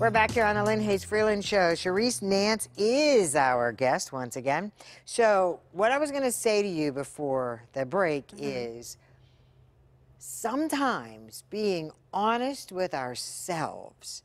We're back here on the Lynn Hayes Freeland Show. Sharice Nance is our guest once again. So what I was going to say to you before the break is sometimes being honest with ourselves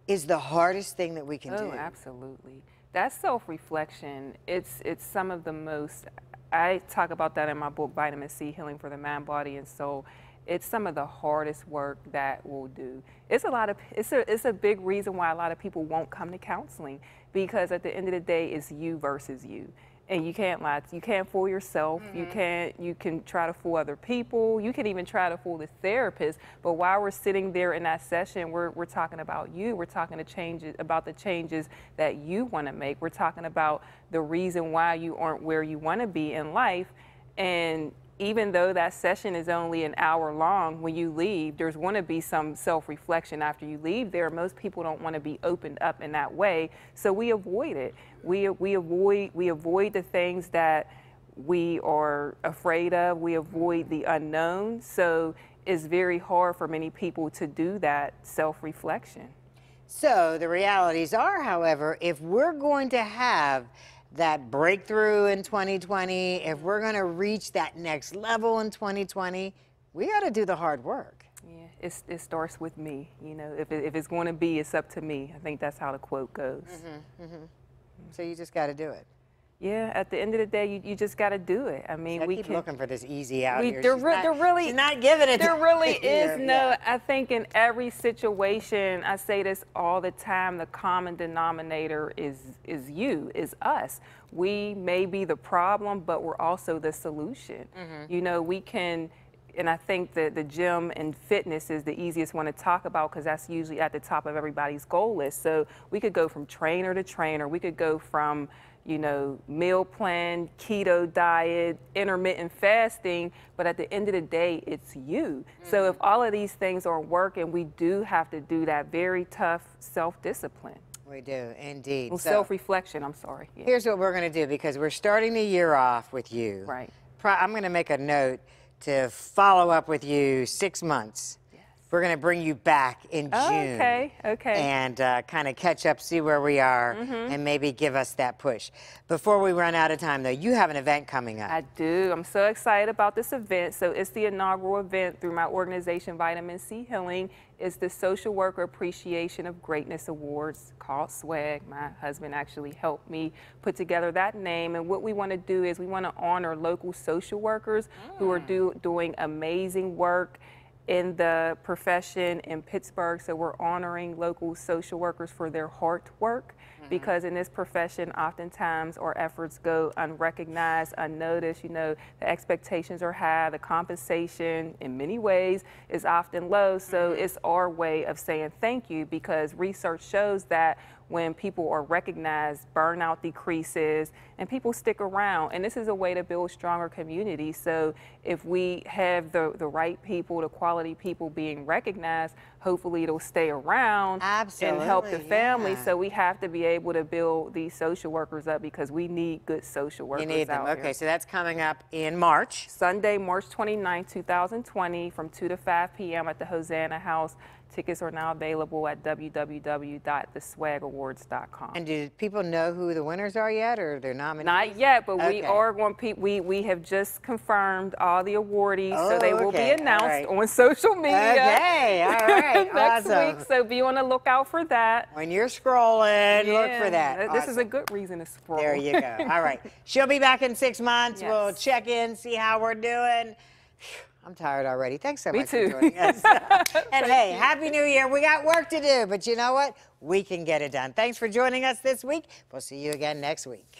is the hardest thing that we can do. Oh, absolutely. That self-reflection, it's some of the most, I talk about that in my book, Vitamin C, Healing for the Mind, Body, and Soul. It's some of the hardest work that we'll do. It's a big reason why a lot of people won't come to counseling, because at the end of the day, it's you versus you. And you can't lie. You can't fool yourself. You can try to fool other people. You can even try to fool the therapist. But while we're sitting there in that session, we're talking about you. We're talking about the changes that you want to make. We're talking about the reason why you aren't where you want to be in life. And even though that session is only an hour long, when you leave, there's going to be some self-reflection after you leave there. Most people don't want to be opened up in that way, so we avoid it. We avoid the things that we are afraid of. We avoid the unknown, so it's very hard for many people to do that self-reflection. So the realities are, however, if we're going to have that breakthrough in 2020, if we're going to reach that next level in 2020, we got to do the hard work. Yeah, it starts with me. You know, if it's going to be, it's up to me. I think that's how the quote goes. So you just got to do it. Yeah, at the end of the day, you just got to do it. I mean, we keep looking for this easy out here. She's not giving it. There really is no. I think in every situation, I say this all the time. The common denominator is you, is us. We may be the problem, but we're also the solution. You know, we can. And I think that the gym and fitness is the easiest one to talk about, because that's usually at the top of everybody's goal list. So we could go from trainer to trainer. We could go from, you know, meal plan, keto diet, intermittent fasting, but at the end of the day, it's you. So if all of these things aren't working, we do have to do that very tough self-discipline. We do, indeed. Well, self-reflection, I'm sorry. Yeah. Here's what we're going to do, because we're starting the year off with you. Right. I'm going to make a note to follow up with you 6 months. We're going to bring you back in June. Okay. And kind of catch up, see where we are, and maybe give us that push. Before we run out of time, though, you have an event coming up. I do. I'm so excited about this event. So it's the inaugural event through my organization, Vitamin C Healing. It's the Social Worker Appreciation of Greatness Awards, called SWAG. My husband actually helped me put together that name. And what we want to do is we want to honor local social workers who are doing amazing work in the profession in Pittsburgh. So we're honoring local social workers for their hard work, because in this profession, oftentimes our efforts go unrecognized, unnoticed. You know, the expectations are high, the compensation in many ways is often low. So it's our way of saying thank you, because research shows that when people are recognized, burnout decreases and people stick around. And this is a way to build stronger communities. So if we have the right people, the quality people being recognized, hopefully it'll stay around and help the family. So we have to be able to build these social workers up, because we need good social workers. You need them. out Okay, here. so that's coming up in March. Sunday, March 29, 2020, from 2 to 5 p.m. at the Hosanna House. Tickets are now available at www.theswagawards.com. And do people know who the winners are yet, or their nominees? Not yet, but we are going. We have just confirmed all the awardees, so they will be announced on social media. Okay, all right, next week. So be on the lookout for that. When you're scrolling, look for that. This is a good reason to scroll. There you go. All right, she'll be back in 6 months. We'll check in, see how we're doing. I'm tired already. Thanks so much for joining us. And hey, Happy New Year. We got work to do, but you know what? We can get it done. Thanks for joining us this week. We'll see you again next week.